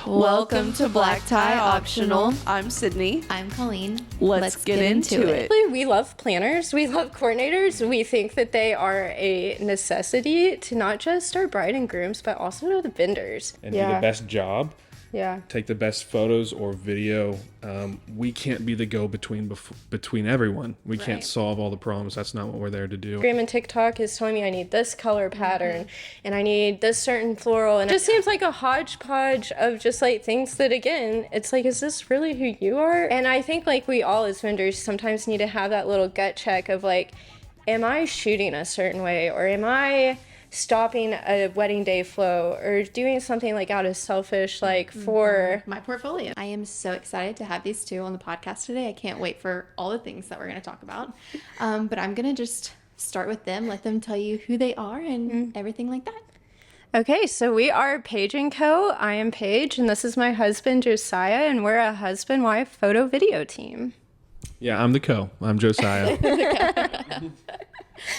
Welcome to Black Tie Optional. I'm Sydney. I'm Colleen. Let's get into it. We love planners. We love coordinators. We think that they are a necessity to not just our bride and grooms, but also to the vendors. And do the best job. Yeah. Take the best photos or video. We can't be the go-between between everyone. We can't solve all the problems. That's not what we're there to do. Instagram and TikTok is telling me I need this color pattern and I need this certain floral. And it just seems like a hodgepodge of just like things that, again, it's like, is this really who you are? And I think like we all as vendors sometimes need to have that little gut check of like, am I shooting a certain way, or am I stopping a wedding day flow, or doing something like out of selfish, like for my portfolio. I am so excited to have these two on the podcast today. I can't wait for all the things that we're going to talk about. But I'm going to just start with them, let them tell you who they are and everything like that. Okay, so we are Paige Co. I am Paige, and this is my husband, Josiah, and we're a husband-wife photo video team. Yeah, I'm the Co. I'm Josiah.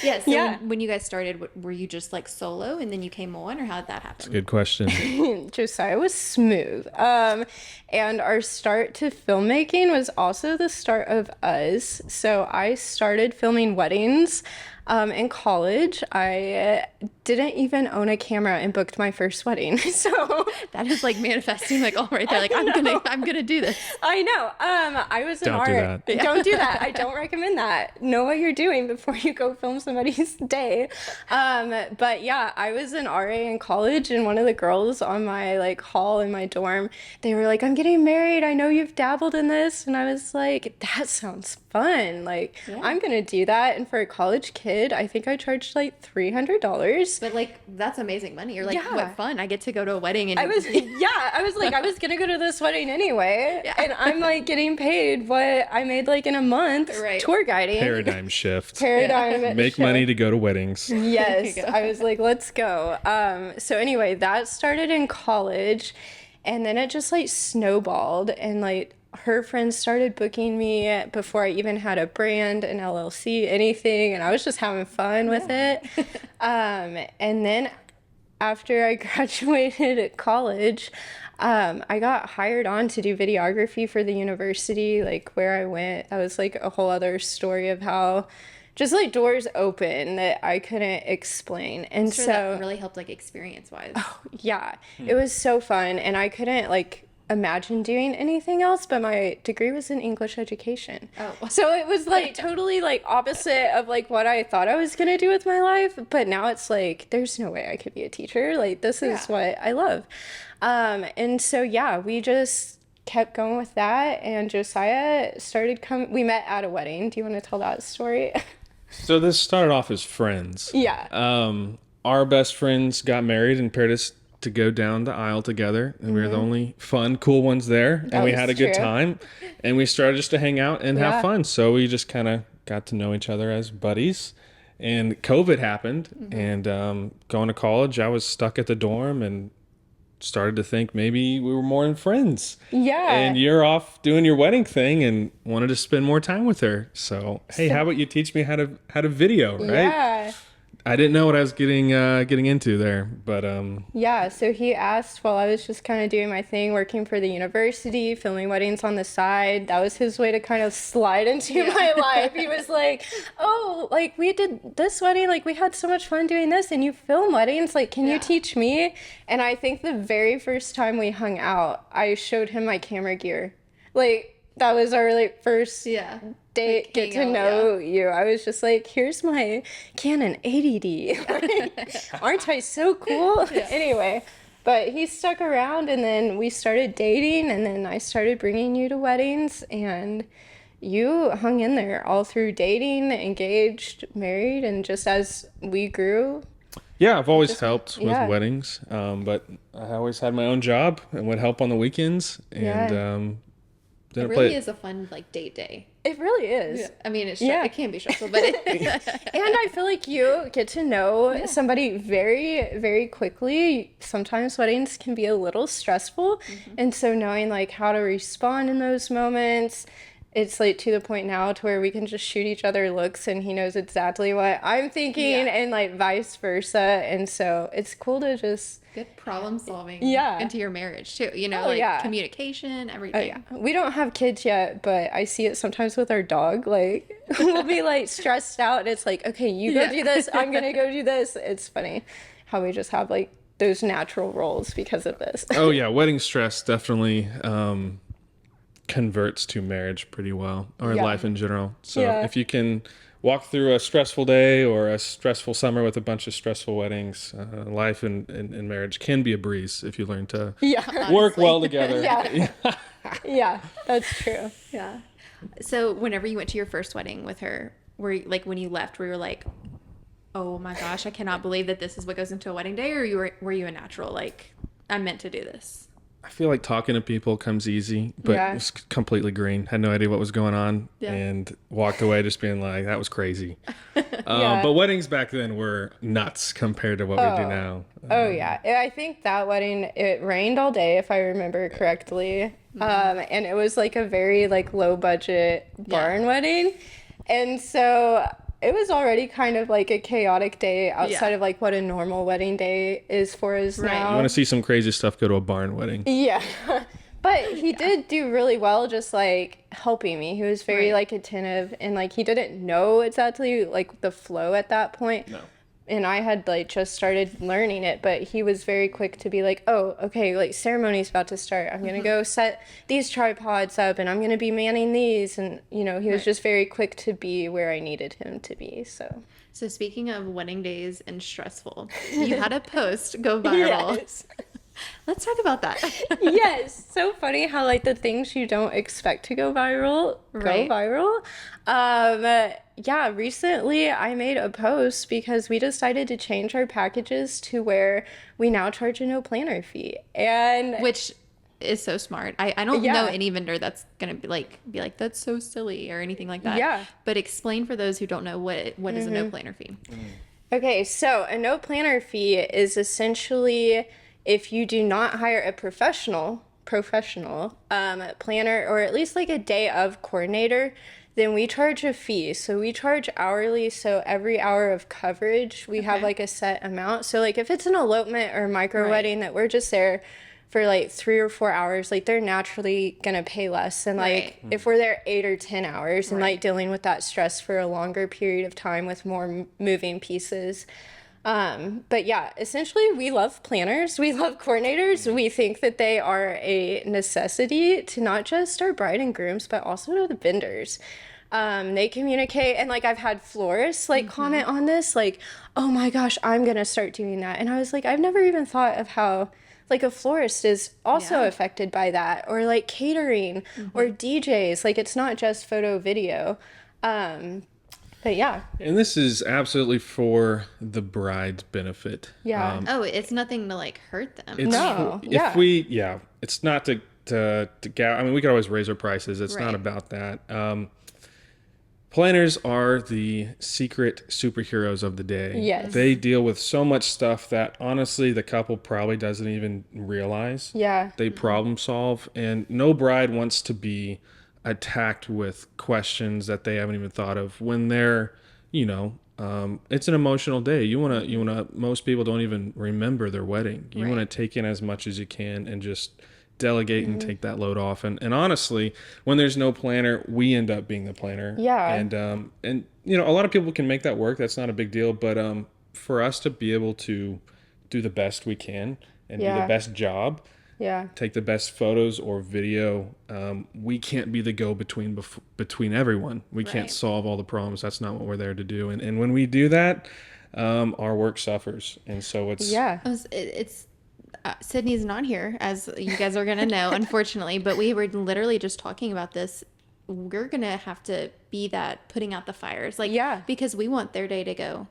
Yeah, so when you guys started, were you just like solo and then you came on, or how did that happen? That's a good question. Josiah was smooth. And our start to filmmaking was also the start of us. So I started filming weddings in college. I didn't even own a camera and booked my first wedding. So that is like manifesting like all right there. Like I'm gonna do this. I know. I was an Don't do art. that. Don't do that. I don't recommend that. Know what you're doing before you go film somebody's day. But yeah, I was an RA in college, and one of the girls on my like hall in my dorm, they were like, "I'm getting married. I know you've dabbled in this," and I was like, "That sounds fun. Like I'm gonna do that." And for a college kid, I think I charged like $300. But like that's amazing money. You're like, what fun! I get to go to a wedding, and I was like, I was gonna go to this wedding anyway, and I'm like getting paid what I made like in a month tour guiding. Paradigm shift. Make money to go to weddings. Yes, I was like, let's go. So anyway, that started in college, and then it just like snowballed, and like her friends started booking me before I even had a brand, an LLC, anything, and I was just having fun with it. And then after I graduated at college, I got hired on to do videography for the university, like where I went. That was like a whole other story of how just like doors open that I couldn't explain. And so that really helped like experience wise. Oh, yeah. It was so fun, and I couldn't like imagine doing anything else, but my degree was in English education. So it was like totally like opposite of like what I thought I was gonna do with my life, but now it's like there's no way I could be a teacher. Like this is what I love. And so we just kept going with that, and Josiah started coming. We met at a wedding. Do you want to tell that story? So this started off as friends. Yeah. Our best friends got married and paired us to go down the aisle together, and we were the only fun, cool ones there, and we had a good time, and we started just to hang out and have fun. So we just kind of got to know each other as buddies, and COVID happened, and going to college, I was stuck at the dorm and started to think maybe we were more than friends. Yeah. And you're off doing your wedding thing and wanted to spend more time with her. So hey, how about you teach me how to video, right? Yeah. I didn't know what I was getting into there, but so he asked while I was just kind of doing my thing, working for the university, filming weddings on the side. That was his way to kind of slide into my life. He was like, "Oh, like we did this wedding, like we had so much fun doing this, and you film weddings, like can you teach me?" And I think the very first time we hung out, I showed him my camera gear. Like that was our like first date, like, get to know you. I was just like, here's my Canon 80D. Aren't I so cool? Anyway, but he stuck around, and then we started dating, and then I started bringing you to weddings, and you hung in there all through dating, engaged, married, and just as we grew. Yeah, I've always helped with weddings, but I always had my own job and would help on the weekends, and it really is a fun like date day. It really is. Yeah. I mean, it can be stressful, but and I feel like you get to know somebody very, very quickly. Sometimes weddings can be a little stressful, and so knowing like how to respond in those moments it's like to the point now to where we can just shoot each other looks and he knows exactly what I'm thinking and like vice versa. And so it's cool to just good problem solving into your marriage too. You know, communication, everything. We don't have kids yet, but I see it sometimes with our dog. Like we'll be like stressed out and it's like, okay, you go do this, I'm gonna go do this. It's funny how we just have like those natural roles because of this. Oh yeah, wedding stress definitely converts to marriage pretty well, or life in general. So if you can walk through a stressful day or a stressful summer with a bunch of stressful weddings, life and marriage can be a breeze if you learn to work well together. Yeah, that's true. Yeah. So whenever you went to your first wedding with her, were you, like when you left, were you like, oh my gosh, I cannot believe that this is what goes into a wedding day, or were you a natural, like, I'm meant to do this? I feel like talking to people comes easy, but it was completely green. Had no idea what was going on and walked away just being like, that was crazy. But weddings back then were nuts compared to what we do now. I think that wedding, it rained all day if I remember correctly. And it was like a very like low budget barn wedding. And so it was already kind of like a chaotic day outside of like what a normal wedding day is for us now. You want to see some crazy stuff, go to a barn wedding. Yeah. But he did do really well just like helping me. He was very like attentive and like he didn't know exactly like the flow at that point. No. And I had like just started learning it, but he was very quick to be like, oh, okay, like ceremony's about to start. I'm going to go set these tripods up and I'm going to be manning these. And, you know, he was just very quick to be where I needed him to be. So speaking of wedding days and stressful, you had a post go viral. Yes. Let's talk about that. Yes. So funny how like the things you don't expect to go viral go viral. Recently I made a post because we decided to change our packages to where we now charge a no planner fee. And which is so smart. I don't know any vendor that's gonna be like that's so silly or anything like that. Yeah. But explain for those who don't know what is a no planner fee. Okay, so a no planner fee is essentially if you do not hire a professional planner or at least like a day of coordinator, then we charge a fee. So we charge hourly. So every hour of coverage, we have like a set amount. So like if it's an elopement or micro wedding that we're just there for like 3 or 4 hours, like they're naturally gonna pay less than like if we're there 8 or 10 hours and like dealing with that stress for a longer period of time with more moving pieces. But yeah, essentially we love planners, we love coordinators. We think that they are a necessity to not just our bride and grooms, but also to the vendors. They communicate, and like I've had florists like comment on this, like, oh my gosh, I'm gonna start doing that. And I was like, I've never even thought of how like a florist is also affected by that, or like catering or DJs. Like it's not just photo video. But yeah. And this is absolutely for the bride's benefit. Yeah. It's nothing to like hurt them. It's it's not to I mean, we could always raise our prices. It's not about that. Planners are the secret superheroes of the day. Yes. They deal with so much stuff that honestly the couple probably doesn't even realize. Yeah. They problem solve, and no bride wants to be attacked with questions that they haven't even thought of when they're, it's an emotional day. You want to, most people don't even remember their wedding. You want to take in as much as you can and just delegate and take that load off. And honestly, when there's no planner, we end up being the planner. Yeah. And a lot of people can make that work. That's not a big deal. But for us to be able to do the best we can and do the best job, take the best photos or video, we can't be the go-between between everyone. We can't solve all the problems. That's not what we're there to do. And when we do that, our work suffers. And so it's Sydney's not here, as you guys are going to know, unfortunately, but we were literally just talking about this. We're going to have to be that putting out the fires, because we want their day to go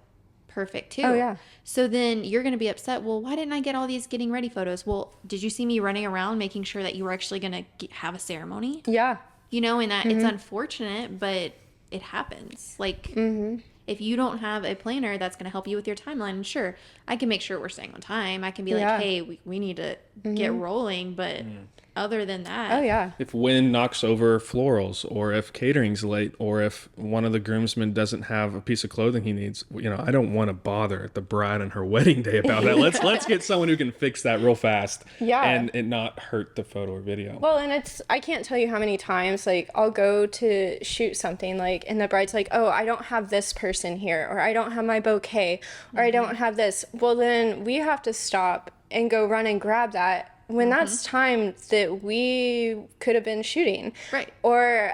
perfect too. Oh, yeah. So then you're going to be upset. Well, why didn't I get all these getting ready photos? Well, did you see me running around making sure that you were actually going to have a ceremony? Yeah. And that it's unfortunate, but it happens. Like, if you don't have a planner that's going to help you with your timeline, sure, I can make sure we're staying on time. I can be like, hey, we need to get rolling, but other than that, if wind knocks over florals, or if catering's late, or if one of the groomsmen doesn't have a piece of clothing he needs, I don't want to bother the bride on her wedding day about that. Let's get someone who can fix that real fast, and it not hurt the photo or video. Well, and I can't tell you how many times, like, I'll go to shoot something, like, and the bride's like, oh, I don't have this person here, or I don't have my bouquet, or I don't have this. Well, then we have to stop and go run and grab that when that's time that we could have been shooting. Right. Or,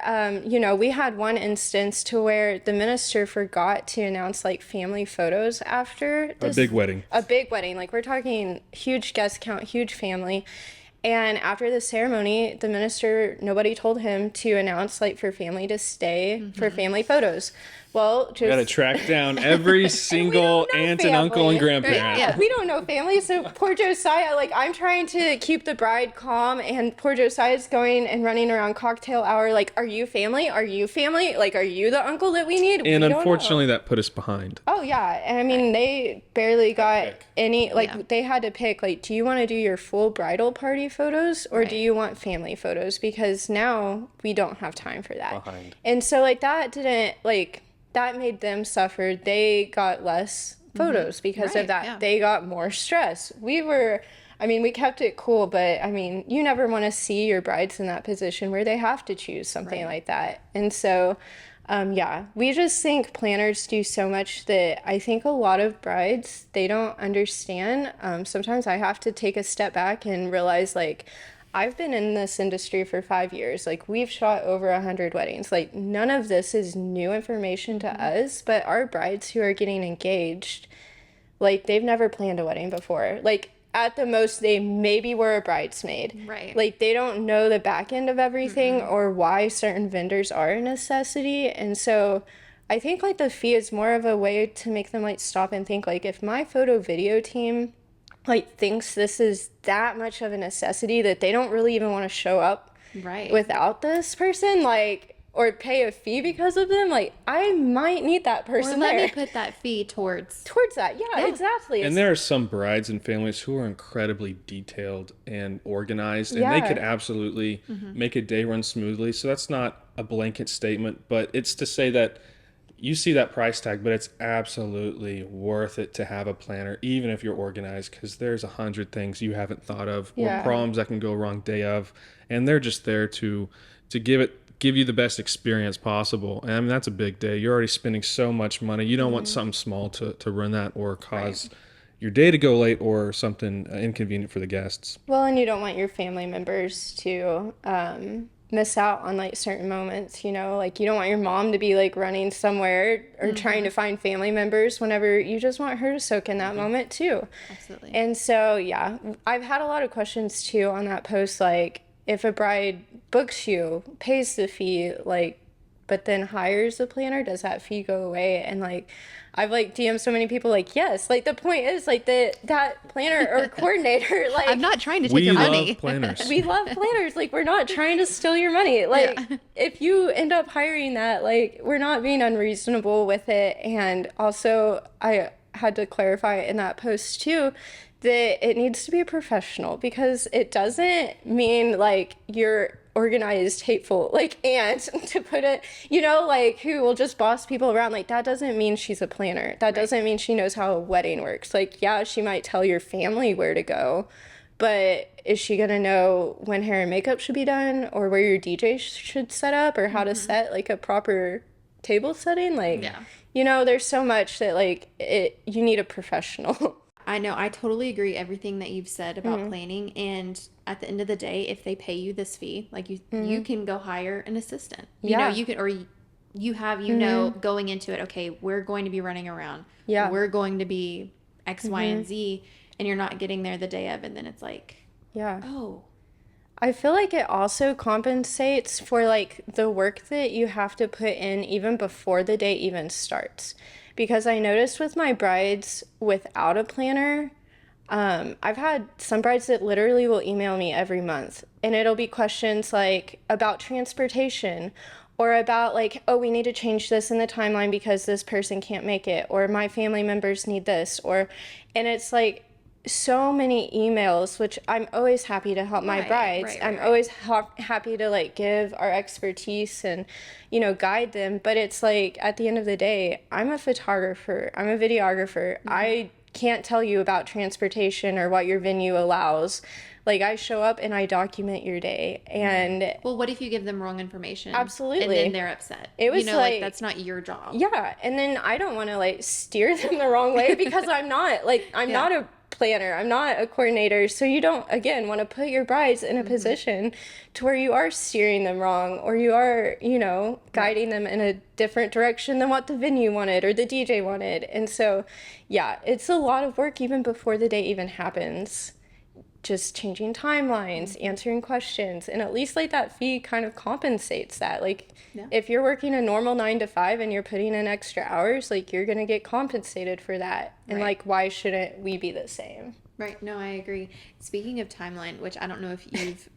we had one instance to where the minister forgot to announce, like, family photos after a big wedding. A big wedding. Like, we're talking huge guest count, huge family. And after the ceremony, the minister, nobody told him to announce, like, for family to stay for family photos. Well, just... You gotta track down every single aunt and uncle and grandparent. Right, yeah. We don't know family, so poor Josiah, like, I'm trying to keep the bride calm, and poor Josiah's going and running around cocktail hour, like, are you family? Are you family? Like, are you the uncle that we need? And unfortunately, that put us behind. Oh, yeah. And I mean, they barely got any, like, they had to pick, like, do you want to do your full bridal party photos, or do you want family photos? Because now we don't have time for that. And so, like, that didn't, like... that made them suffer. They got less photos because of that. They got more stress. We kept it cool, but I mean, you never want to see your brides in that position where they have to choose something like that. And so, we just think planners do so much that I think a lot of brides, they don't understand. Sometimes I have to take a step back and realize, like, I've been in this industry for 5 years. Like, we've shot over 100 weddings. Like, none of this is new information to us, but our brides who are getting engaged, like, they've never planned a wedding before. Like, at the most, they maybe were a bridesmaid. Right. Like, they don't know the back end of everything or why certain vendors are a necessity. And so I think, like, the fee is more of a way to make them, like, stop and think, like, if my photo video team, like, thinks this is that much of a necessity that they don't really even want to show up without this person, like, or pay a fee because of them, like, I might need that person or let there. me put that fee towards that. Yeah, exactly. And there are some brides and families who are incredibly detailed and organized, and they could absolutely make a day run smoothly. So that's not a blanket statement, but it's to say that you see that price tag, but it's absolutely worth it to have a planner, even if you're organized, because there's 100 things you haven't thought of, or problems that can go wrong day of, and they're just there to give you the best experience possible. And I mean, that's a big day. You're already spending so much money. You don't want something small to ruin that or cause your day to go late or something inconvenient for the guests. Well, and you don't want your family members to miss out on, like, certain moments, like, you don't want your mom to be, like, running somewhere or trying to find family members whenever you just want her to soak in that moment too. Absolutely. And so, I've had a lot of questions too on that post, like, if a bride books you, pays the fee, like, but then hires a planner, does that fee go away? And, like, I've, like, DM'd so many people, like, yes, like, the point is, like, that planner or coordinator, like, I'm not trying to take your money. We love planners. We love planners. Like, we're not trying to steal your money. Like, if you end up hiring that, like, we're not being unreasonable with it. And also, I had to clarify in that post too that it needs to be a professional, because it doesn't mean, like, you're organized, hateful, like, aunt, to put it, like, who will just boss people around. Like, that doesn't mean she's a planner. That doesn't mean she knows how a wedding works. Like, yeah, she might tell your family where to go, but is she gonna know when hair and makeup should be done, or where your DJ should set up, or how to set, like, a proper table setting? Like, there's so much that, like, you need a professional. I know. I totally agree everything that you've said about planning. And at the end of the day, if they pay you this fee, like, you can go hire an assistant. You know, you can, or you have, going into it, okay, we're going to be running around. Yeah. We're going to be X, Y, and Z. And you're not getting there the day of. And then it's like, oh. I feel like it also compensates for, like, the work that you have to put in even before the day even starts. Because I noticed with my brides without a planner, I've had some brides that literally will email me every month, and it'll be questions like about transportation, or about like, oh, we need to change this in the timeline because this person can't make it, or my family members need this, and it's like so many emails, which I'm always happy to help my brides. I'm always happy to like give our expertise and, guide them. But it's like, at the end of the day, I'm a photographer, I'm a videographer. I can't tell you about transportation or what your venue allows. Like, I show up and I document your day. And well, what if you give them wrong information? Absolutely. And then they're upset. It was like that's not your job. Yeah. And then I don't want to like steer them the wrong way because I'm not not a planner. I'm not a coordinator. So you don't, again, want to put your brides in a position to where you are steering them wrong, or you are, guiding them in a different direction than what the venue wanted or the DJ wanted. And so, yeah, it's a lot of work even before the day even happens. Just changing timelines, answering questions, and at least like that fee kind of compensates that. Like, if you're working a normal 9 to 5 and you're putting in extra hours, like, you're gonna get compensated for that. And like, why shouldn't we be the same? Right. No, I agree. Speaking of timeline, which I don't know if you've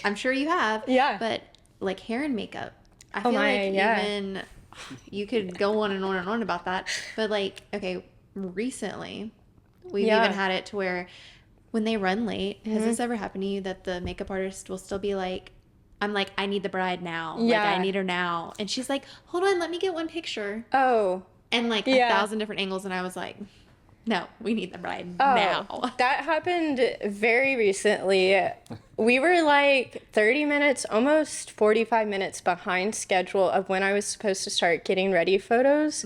I'm sure you have. Yeah. But like hair and makeup, I feel like even you could go on and on and on about that. But like, okay, recently we've even had it to where when they run late, has this ever happened to you that the makeup artist will still be like, I'm like, I need the bride now. Yeah. Like, I need her now. And she's like, hold on, let me get one picture. Oh. And like 1,000 different angles. And I was like, no, we need the bride now. That happened very recently. We were like 30 minutes, almost 45 minutes behind schedule of when I was supposed to start getting ready photos.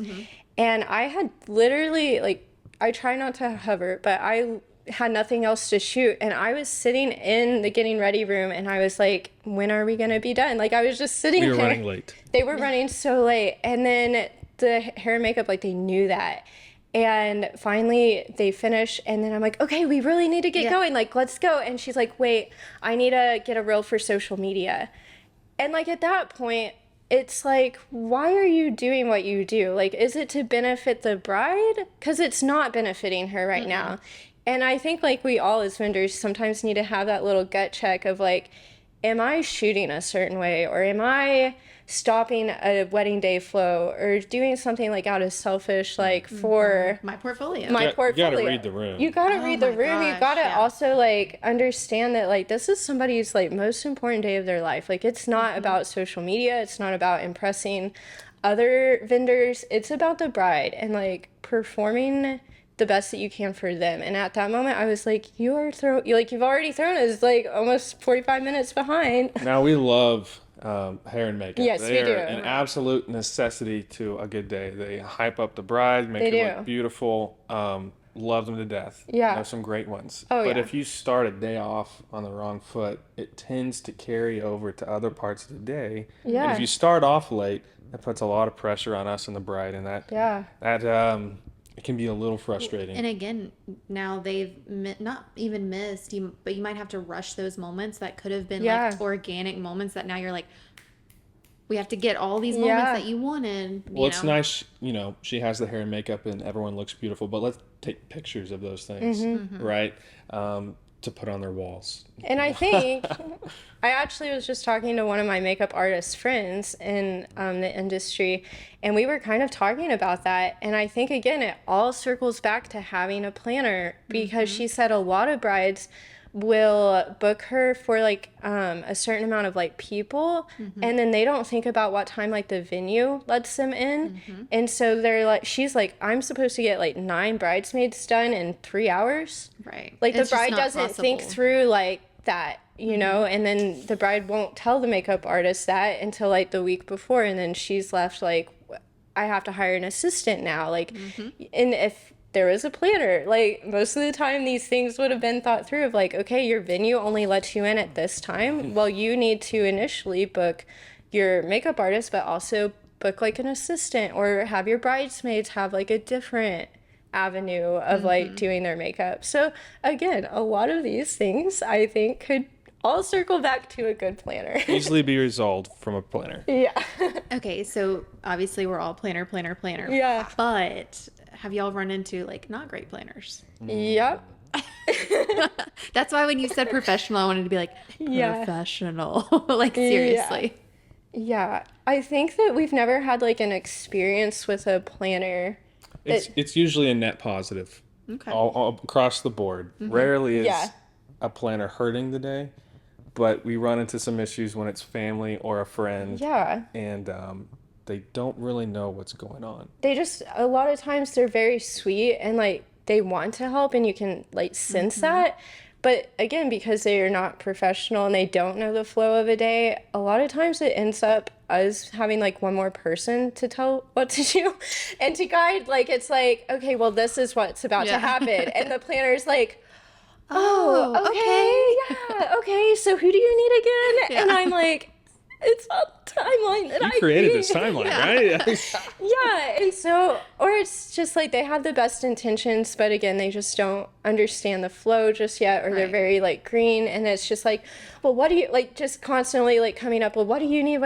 And I had literally, like, I try not to hover, but I had nothing else to shoot. And I was sitting in the getting ready room and I was like, when are we going to be done? Like, I was just sitting there. We were running late. They were running so late. And then the hair and makeup, like, they knew that. And finally they finish, and then I'm like, okay, we really need to get going. Like, let's go. And she's like, wait, I need to get a reel for social media. And like, at that point, it's like, why are you doing what you do? Like, is it to benefit the bride? Because it's not benefiting her right now. And I think like we all as vendors sometimes need to have that little gut check of like, am I shooting a certain way, or am I stopping a wedding day flow, or doing something like out of selfish, like for my portfolio. You gotta read the room. You gotta read the room. You gotta also like understand that like this is somebody's like most important day of their life. Like, it's not about social media. It's not about impressing other vendors. It's about the bride and like performing the best that you can for them. And at that moment, I was like, you've already thrown us like almost 45 minutes behind. Now, we love hair and makeup. Yes, they we do. are an absolute necessity to a good day. They hype up the bride, make it look beautiful. Love them to death. Yeah. There's some great ones. Oh, but if you start a day off on the wrong foot, it tends to carry over to other parts of the day. Yeah. And if you start off late, that puts a lot of pressure on us and the bride, and that it can be a little frustrating. And again, now they've not even missed, but you might have to rush those moments that could have been like organic moments that now you're like, we have to get all these moments that you wanted. Well, it's nice, she has the hair and makeup and everyone looks beautiful, but let's take pictures of those things, right? To put on their walls. And I think I actually was just talking to one of my makeup artist friends in the industry, and we were kind of talking about that. And I think, again, it all circles back to having a planner, because she said a lot of brides will book her for like a certain amount of like people, and then they don't think about what time like the venue lets them in. And so they're like, she's like, I'm supposed to get like 9 bridesmaids done in 3 hours, right? Like, the bride doesn't think through like that, and then the bride won't tell the makeup artist that until like the week before, and then she's left like, I have to hire an assistant now, like, and if there was a planner, like, most of the time these things would have been thought through of like, okay, your venue only lets you in at this time. Well, you need to initially book your makeup artist, but also book like an assistant, or have your bridesmaids have like a different avenue of like doing their makeup. So again, a lot of these things I think could all circle back to a good planner. Easily be resolved from a planner. Yeah. Okay, so obviously we're all planner. Yeah. But have y'all run into like not great planners? Yep. That's why when you said professional, I wanted to be like, professional. Like, seriously. Yeah. I think that we've never had like an experience with a planner. It's usually a net positive. Okay. All across the board. Rarely is a planner hurting the day, but we run into some issues when it's family or a friend. Yeah. And they don't really know what's going on. They just, a lot of times they're very sweet and like they want to help and you can like sense that. But again, because they are not professional and they don't know the flow of a day, a lot of times it ends up us having like one more person to tell what to do and to guide. Like, it's like, okay, well, this is what's about to happen. And the planner's like, oh, okay, okay, so who do you need again? And I'm like, it's on the timeline that I created need. this timeline, right? Yeah, and so, or it's just like they have the best intentions, but again, they just don't understand the flow just yet, or they're very like green, and it's just like, well, what do you, like, just constantly like coming up, well, what do you need,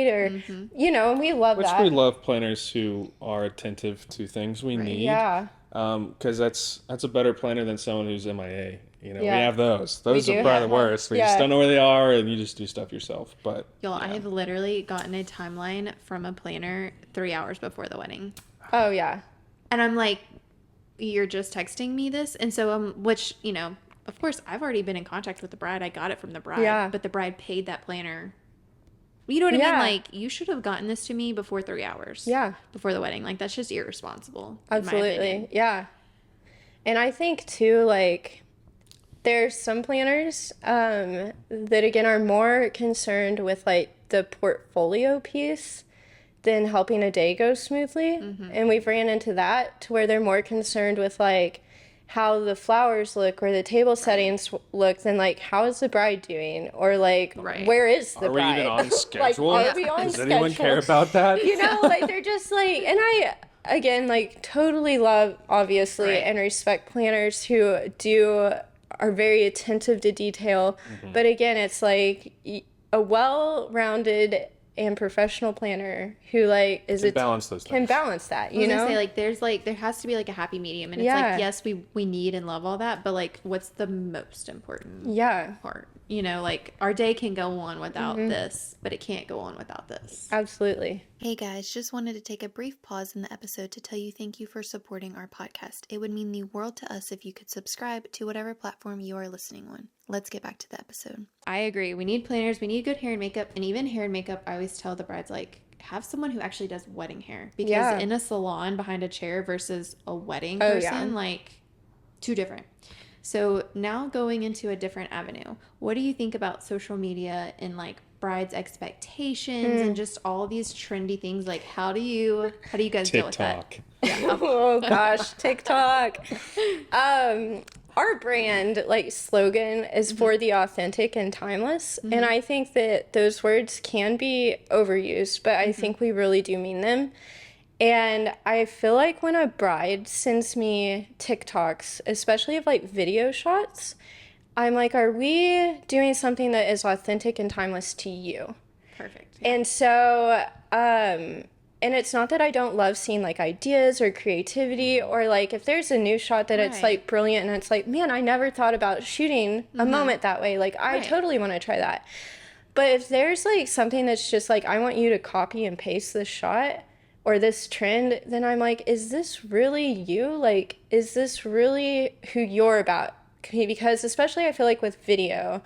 or, you know, and we love that. Which we love planners who are attentive to things we need. Yeah. Because that's a better planner than someone who's MIA. You know, we have those. Those are probably the worst. We just don't know where they are, and you just do stuff yourself. But y'all, I have literally gotten a timeline from a planner 3 hours before the wedding. Oh yeah. And I'm like, you're just texting me this, and so which, you know, of course, I've already been in contact with the bride. I got it from the bride, but the bride paid that planner. You know what I mean? Like, you should have gotten this to me before 3 hours. Yeah. Before the wedding. Like, that's just irresponsible. Absolutely. Yeah. And I think too, like, there's some planners that, again, are more concerned with, like, the portfolio piece than helping a day go smoothly. And we've ran into that to where they're more concerned with, like, how the flowers look or the table settings look than, like, how is the bride doing? Or, like, where is the bride? Are we even on schedule? Like, are we on Does schedule? anyone care about that? You know, like, they're just, like, and I, again, like, totally love, obviously, and respect planners who are very attentive to detail. But again, it's like a well-rounded and professional planner who like can balance those things. Can balance that, you know? Say, like, there has to be like a happy medium, and it's like, yes, we need and love all that, but like, what's the most important part? You know, like, our day can go on without this, but it can't go on without this. Absolutely. Hey guys, just wanted to take a brief pause in the episode to tell you thank you for supporting our podcast. It would mean the world to us if you could subscribe to whatever platform you are listening on. Let's get back to the episode. I agree. We need planners. We need good hair and makeup. And even hair and makeup, I always tell the brides, like, have someone who actually does wedding hair. Because in a salon behind a chair versus a wedding person, like, two different. So now going into a different avenue, what do you think about social media and like brides' expectations and just all these trendy things? Like, how do you guys deal with that? Yeah. Oh gosh, TikTok. Our brand like slogan is for the authentic and timeless, and I think that those words can be overused, but I think we really do mean them. And I feel like when a bride sends me TikToks, especially of like video shots, I'm like, are we doing something that is authentic and timeless to you? Perfect. Yeah. And so, and it's not that I don't love seeing like ideas or creativity, or like if there's a new shot that it's like brilliant and it's like, man, I never thought about shooting a moment that way. Like, I totally want to try that. But if there's like something that's just like, I want you to copy and paste this shot or this trend, then I'm like, is this really you? Like, is this really who you're about? Because especially I feel like with video,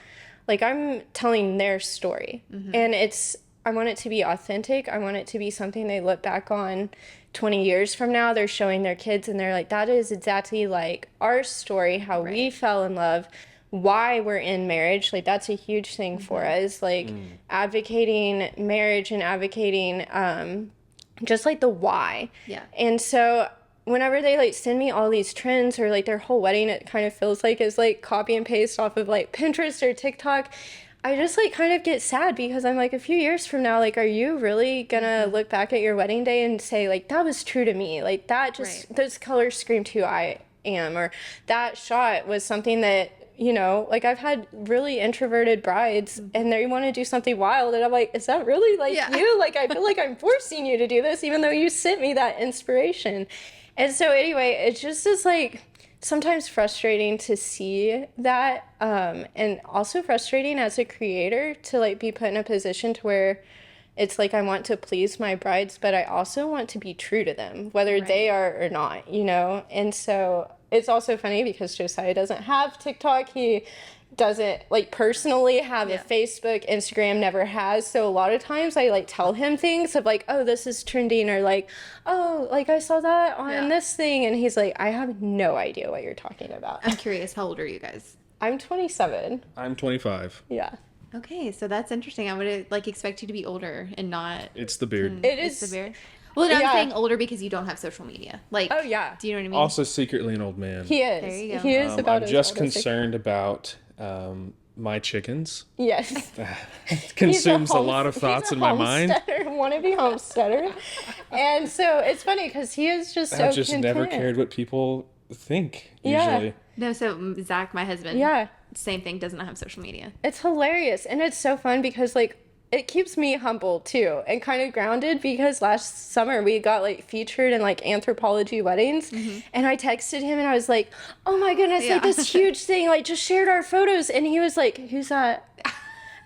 like, I'm telling their story, and I want it to be authentic. I want it to be something they look back on 20 years from now. They're showing their kids and they're like, that is exactly like our story, how we fell in love, why we're in marriage. Like, that's a huge thing for us, like advocating marriage and advocating just like the why. Yeah. And so whenever they like send me all these trends or like their whole wedding, it kind of feels like is like copy and paste off of like Pinterest or TikTok. I just like kind of get sad because I'm like, a few years from now, like, are you really gonna look back at your wedding day and say like, that was true to me? Like, that just, those colors screamed who I am, or that shot was something that, you know, like, I've had really introverted brides and they want to do something wild, and I'm like, is that really like you? Like, I feel like I'm forcing you to do this even though you sent me that inspiration. And so anyway, it just is like, sometimes frustrating to see that, and also frustrating as a creator to like be put in a position to where it's like I want to please my brides, but I also want to be true to them, whether they are or not, you know? And so it's also funny because Josiah doesn't have TikTok. He doesn't like personally have a Facebook, Instagram, never has. So a lot of times I like tell him things of like, oh, this is trending, or like, oh, like I saw that on this thing. And he's like, I have no idea what you're talking about. I'm curious, how old are you guys? I'm 27. I'm 25. Yeah. Okay, so that's interesting. I would like expect you to be older and not. It's the beard. It is the beard. Well, I'm saying older because you don't have social media. Like, oh yeah. Do you know what I mean? Also, secretly an old man. He is. There you go. He is about. I'm just concerned about my chickens. Yes. Consumes a lot of thoughts in my mind. Wannabe homesteader. And so it's funny because he is just so I've just content. never cared what people think. Usually. No, so Zach, my husband. Yeah. Same thing. Doesn't have social media. It's hilarious, and it's so fun because like it keeps me humble too and kind of grounded, because last summer we got like featured in like Anthropology weddings, and I texted him and I was like, oh my goodness, like this huge thing, like just shared our photos, and he was like, who's that?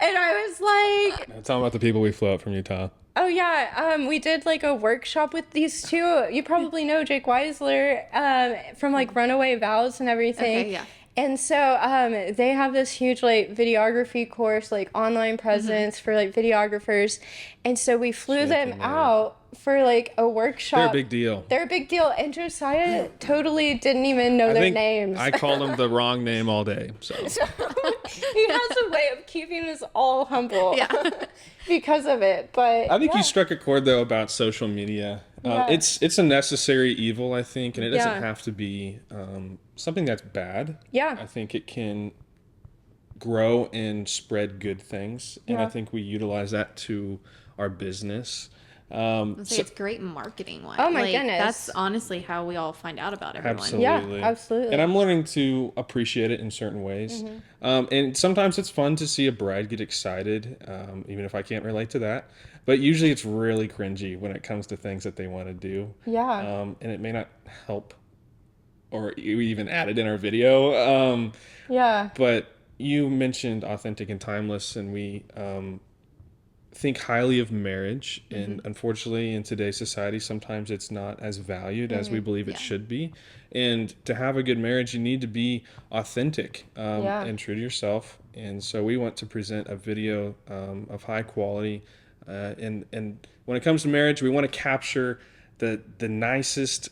And I was like, I'm talking about the people we flew out from Utah. oh yeah, we did like a workshop with these two. You probably know Jake Weisler from like Runaway Vows and everything. Okay, yeah. And so they have this huge like videography course, like online presence for like videographers. And so we flew them out for like a workshop. They're a big deal. They're a big deal. And Josiah totally didn't even know their names. I called them the wrong name all day. So He has a way of keeping us all humble because of it. But I think you struck a chord though about social media. It's a necessary evil, I think, and it doesn't have to be something that's bad. Yeah. I think it can grow and spread good things, and I think we utilize that to our business. It's great marketing wise. Oh my goodness. That's honestly how we all find out about everyone. Absolutely. Yeah, absolutely. And I'm learning to appreciate it in certain ways. And sometimes it's fun to see a bride get excited, even if I can't relate to that. But usually it's really cringy when it comes to things that they want to do. Yeah. And it may not help, or we even add it in our video. But you mentioned authentic and timeless, and we think highly of marriage, and unfortunately in today's society sometimes it's not as valued as we believe it should be. And to have a good marriage, you need to be authentic and true to yourself. And so we want to present a video of high quality, and when it comes to marriage, we want to capture the nicest,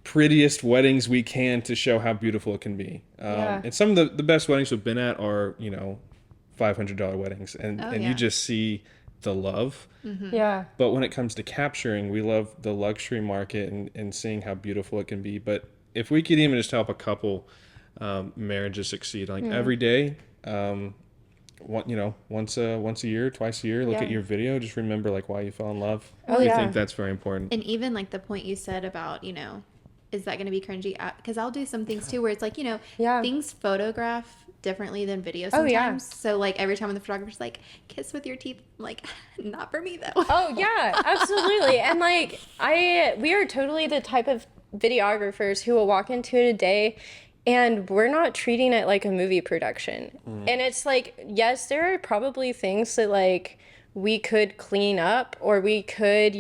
prettiest weddings we can to show how beautiful it can be. And some of the best weddings we've been at are, you know, $500 weddings, and you just see the love. But when it comes to capturing, we love the luxury market and seeing how beautiful it can be. But if we could even just help a couple marriages succeed, like every day, once a year, twice a year, look at your video, just remember like why you fell in love. We think that's very important. And even like the point you said about, is that going to be cringy? Because I'll do some things too where it's like, things photograph differently than video sometimes. So like every time when the photographer's like, kiss with your teeth, I'm like, not for me though. Oh yeah, absolutely. And like we are totally the type of videographers who will walk into it a day and we're not treating it like a movie production. And it's like, yes, there are probably things that like we could clean up or we could,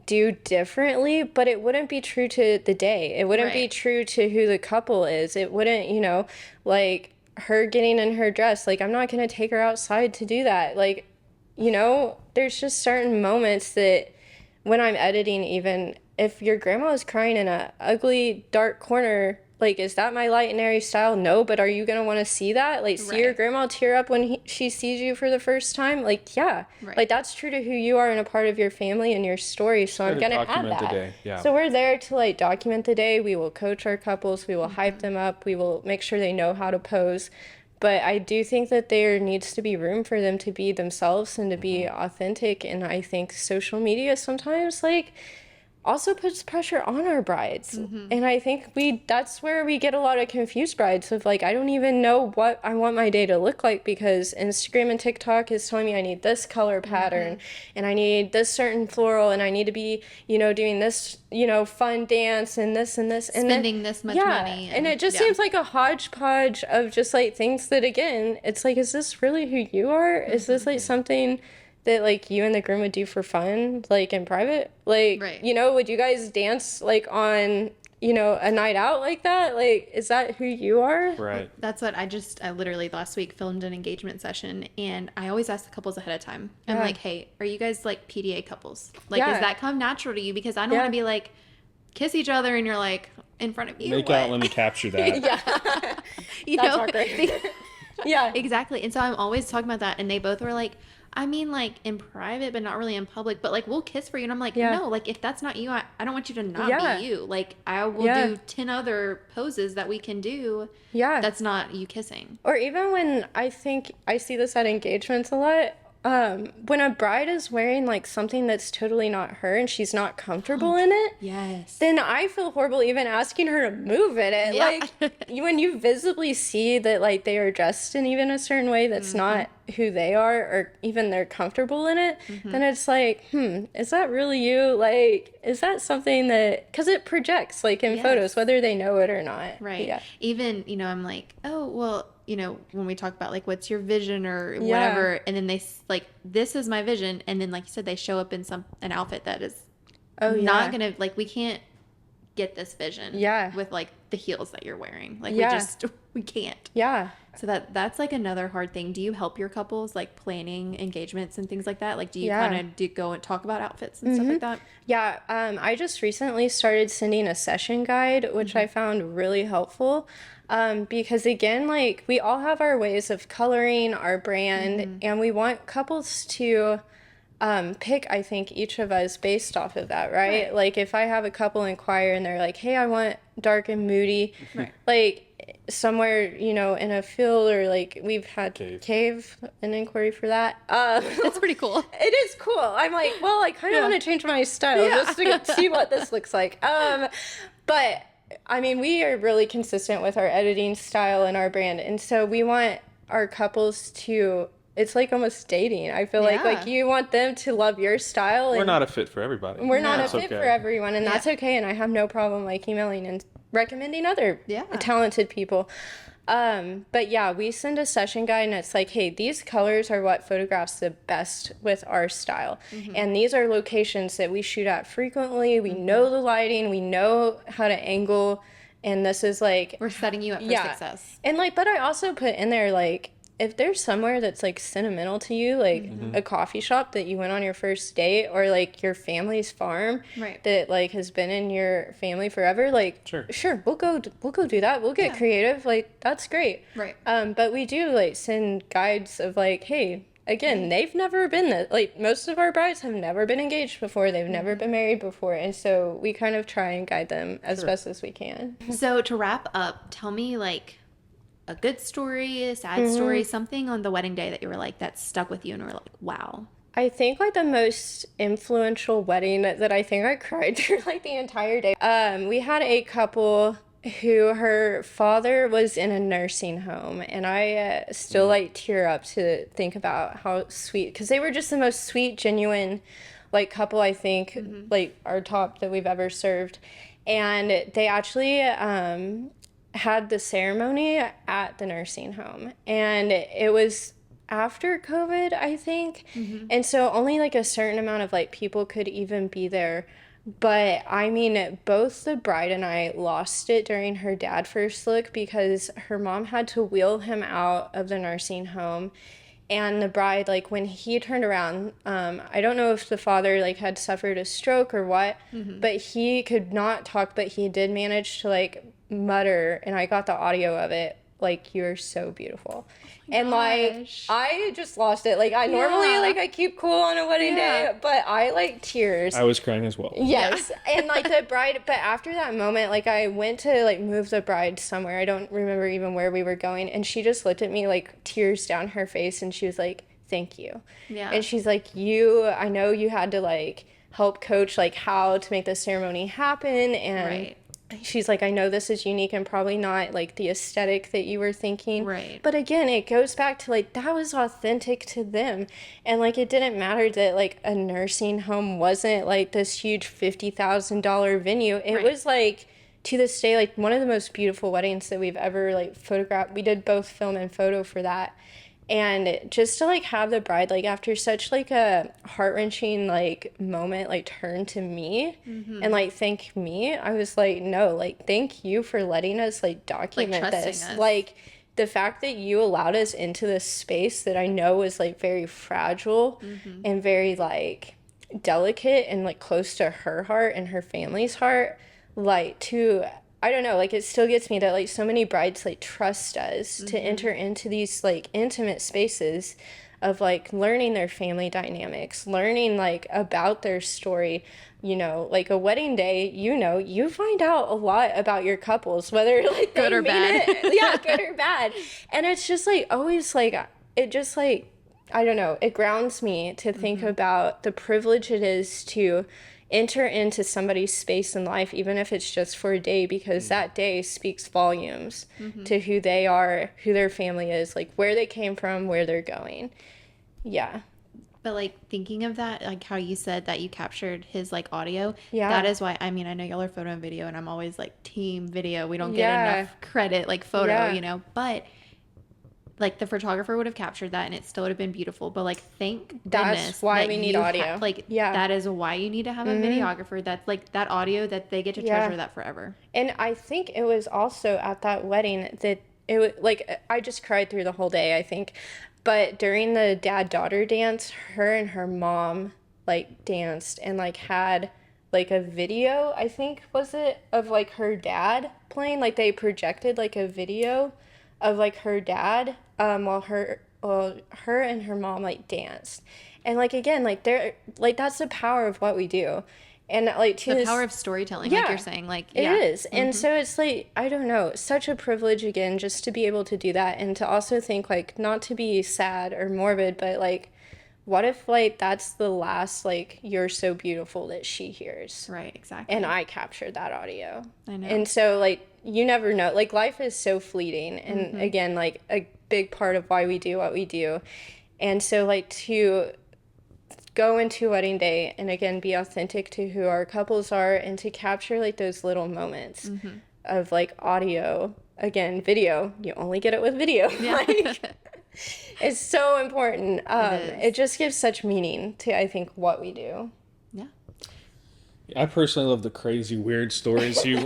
do differently, but it wouldn't be true to the day. It wouldn't be true to who the couple is. It wouldn't, like her getting in her dress. Like, I'm not going to take her outside to do that. Like, there's just certain moments that when I'm editing, even if your grandma is crying in a ugly, dark corner, like, is that my light and airy style? No, but are you going to want to see that? Like, see your grandma tear up when she sees you for the first time? Like, yeah. Like, that's true to who you are and a part of your family and your story, so I'm going to have that. The day. Yeah. So we're there to, like, document the day. We will coach our couples. We will hype them up. We will make sure they know how to pose. But I do think that there needs to be room for them to be themselves and to be authentic, and I think social media sometimes, like, also puts pressure on our brides. And I think that's where we get a lot of confused brides of like, I don't even know what I want my day to look like because Instagram and TikTok is telling me I need this color pattern and I need this certain floral and I need to be, doing this, fun dance and this and this. And spending this much money. And it just seems like a hodgepodge of just like things that, again, it's like, is this really who you are? Is this like something that like you and the groom would do for fun, like in private? Like, right. Would you guys dance like on, a night out like that? Like, is that who you are? Right. That's what I literally last week filmed an engagement session, and I always ask the couples ahead of time. I'm like, hey, are you guys like PDA couples? Like, does that come natural to you? Because I don't want to be like, kiss each other and you're like in front of me. Make out, let me capture that. That's awkward. Yeah. Exactly. And so I'm always talking about that, and they both were like, I mean, like, in private, but not really in public. But, like, we'll kiss for you. And I'm like, no, like, if that's not you, I don't want you to not be you. Like, I will do 10 other poses that we can do that's not you kissing. Or even when I think I see this at engagements a lot, when a bride is wearing, like, something that's totally not her and she's not comfortable in it, then I feel horrible even asking her to move in it. Like, when you visibly see that, like, they are dressed in even a certain way that's not who they are or even they're comfortable in it, then it's like, is that really you? Like, is that something that, because it projects, like, in photos, whether they know it or not. Right. Yeah. Even, I'm like, oh, well, when we talk about like, what's your vision or whatever, and then they like, this is my vision. And then, like you said, they show up in an outfit that is not going to, like, we can't get this vision with like the heels that you're wearing. Like we can't. Yeah. So that's like another hard thing. Do you help your couples like planning engagements and things like that? Like, do you kind of go and talk about outfits and stuff like that? Yeah. I just recently started sending a session guide, which I found really helpful. Because again, like, we all have our ways of coloring our brand, and we want couples to pick, I think, each of us based off of that, right? Like, if I have a couple inquire and they're like, hey, I want dark and moody, like, somewhere, in a field, or like, we've had cave an inquiry for that. That's pretty cool. It is cool. I'm like, well, I kind of want to change my style just to see what this looks like. But I mean, we are really consistent with our editing style and our brand. And so we want our couples to, it's like almost dating. I feel like you want them to love your style. We're not a fit for everybody. We're not a fit for everyone. And that's okay. And I have no problem like emailing and recommending other talented people. But yeah, we send a session guide and it's like, hey, these colors are what photographs the best with our style. And these are locations that we shoot at frequently. We know the lighting, we know how to angle, and this is like, we're setting you up for success. And like, but I also put in there, like, if there's somewhere that's like sentimental to you, like a coffee shop that you went on your first date, or like your family's farm that like has been in your family forever, like sure, we'll go do that. We'll get creative. Like, that's great. Right. But we do like send guides of like, hey, again, they've never been like, most of our brides have never been engaged before. They've never been married before. And so we kind of try and guide them as best as we can. So to wrap up, tell me like a good story, a sad story, something on the wedding day that you were like, that stuck with you and were like, wow. I think like the most influential wedding that I think I cried through like the entire day. We had a couple who her father was in a nursing home, and I still like tear up to think about how sweet, because they were just the most sweet, genuine like couple, I think, like our top that we've ever served. And they actually had the ceremony at the nursing home, and it was after COVID, I think. And so only like a certain amount of like people could even be there. But I mean, both the bride and I lost it during her dad first look, because her mom had to wheel him out of the nursing home. And the bride, like, when he turned around, I don't know if the father, like, had suffered a stroke or what, but he could not talk, but he did manage to, like, mutter, and I got the audio of it, like, you're so beautiful. And, like, I just lost it. Like, I normally, like, I keep cool on a wedding day, but I, like, tears. I was crying as well. Yes. And, like, the bride, but after that moment, like, I went to, like, move the bride somewhere. I don't remember even where we were going. And she just looked at me, like, tears down her face, and she was like, thank you. Yeah. And she's like, I know you had to, like, help coach like how to make the ceremony happen. And she's like, I know this is unique and probably not like the aesthetic that you were thinking. Right. But again, it goes back to like, that was authentic to them. And like, it didn't matter that like a nursing home wasn't like this huge $50,000 venue. It was like, to this day, like one of the most beautiful weddings that we've ever like photographed. We did both film and photo for that. And just to like have the bride, like after such like a heart-wrenching like moment, like turn to me and like thank me, I was like, no, like thank you for letting us like document like, this. Us. Like the fact that you allowed us into this space that I know was like very fragile and very like delicate and like close to her heart and her family's heart, like to, I don't know, like it still gets me that like so many brides like trust us to enter into these like intimate spaces of like learning their family dynamics, learning like about their story. You know, like a wedding day, you know, you find out a lot about your couples, whether like good or bad. Good or bad. And it's just like always like, it just like, I don't know, it grounds me to think about the privilege it is to enter into somebody's space in life, even if it's just for a day, because that day speaks volumes to who they are, who their family is, like where they came from, where they're going. Yeah. But like thinking of that, like how you said that you captured his like audio, Yeah. that is why, I mean, I know y'all are photo and video and I'm always like team video. We don't get enough credit like photo, you know, but like the photographer would have captured that and it still would have been beautiful. But like, thank goodness that's why we need audio. That is why you need to have a videographer. That's like that audio that they get to treasure that forever. And I think it was also at that wedding that it was like, I just cried through the whole day, I think. But during the dad-daughter dance, her and her mom like danced and like had like a video, I think, was it, of like her dad playing, like they projected like a video of like her dad while her and her mom like danced. And like again, like they're like, that's the power of what we do. And like to the power of storytelling, like you're saying, like it is. And so it's like, I don't know, such a privilege again just to be able to do that, and to also think like, not to be sad or morbid, but like, what if like that's the last like "you're so beautiful" that she hears? Right, exactly. And I captured that audio. I know. And so like, you never know, like life is so fleeting, and again, like a big part of why we do what we do. And so like to go into wedding day and again be authentic to who our couples are, and to capture like those little moments of like audio, again video, you only get it with video. Like, it's so important. It just gives such meaning to, I think, what we do. I personally love the crazy, weird stories you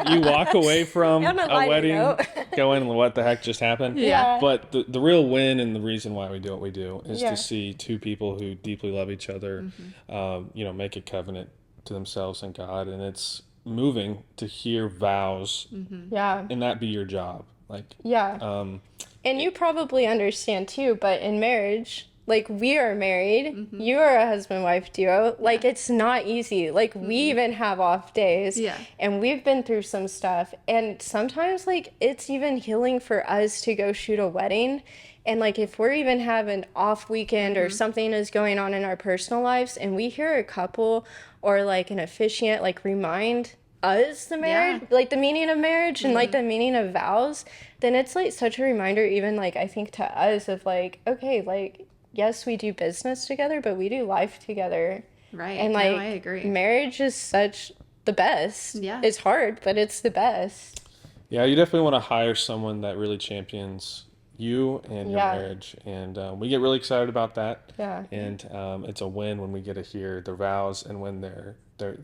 walk away from a wedding going, what the heck just happened? Yeah. But the real win and the reason why we do what we do is to see two people who deeply love each other, you know, make a covenant to themselves and God. And it's moving to hear vows and that be your job. Like, and you probably understand too, but in marriage, like we are married, you are a husband-wife duo, like it's not easy. Like we even have off days, and we've been through some stuff, and sometimes like it's even healing for us to go shoot a wedding. And like if we're even have an off weekend or something is going on in our personal lives, and we hear a couple or like an officiant like remind us the marriage, like the meaning of marriage and like the meaning of vows, then it's like such a reminder, even like I think to us, of like, okay, like yes, we do business together, but we do life together. Right. And like, I agree. Marriage is such the best. Yeah. It's hard, but it's the best. Yeah, you definitely want to hire someone that really champions you and your marriage. And we get really excited about that. Yeah. And it's a win when we get to hear their vows, and when they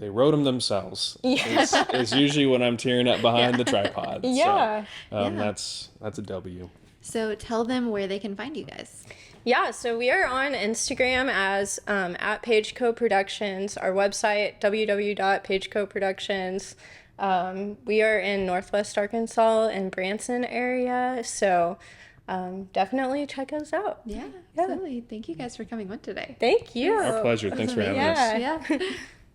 wrote them themselves. Yeah. Is usually when I'm tearing up behind the tripod. Yeah. So, that's a W. So tell them where they can find you guys. Yeah, so we are on Instagram as at Paige Co Productions, our website, www.paigecoproductions. We are in Northwest Arkansas and Branson area, so definitely check us out. Yeah, absolutely. Thank you guys for coming on today. Thank you. Our pleasure. Thanks for having us. Yeah.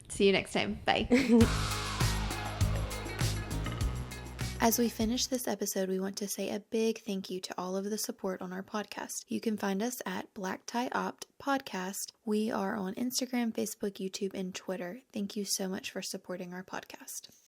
See you next time. Bye. As we finish this episode, we want to say a big thank you to all of the support on our podcast. You can find us at Black Tie Opt Podcast. We are on Instagram, Facebook, YouTube, and Twitter. Thank you so much for supporting our podcast.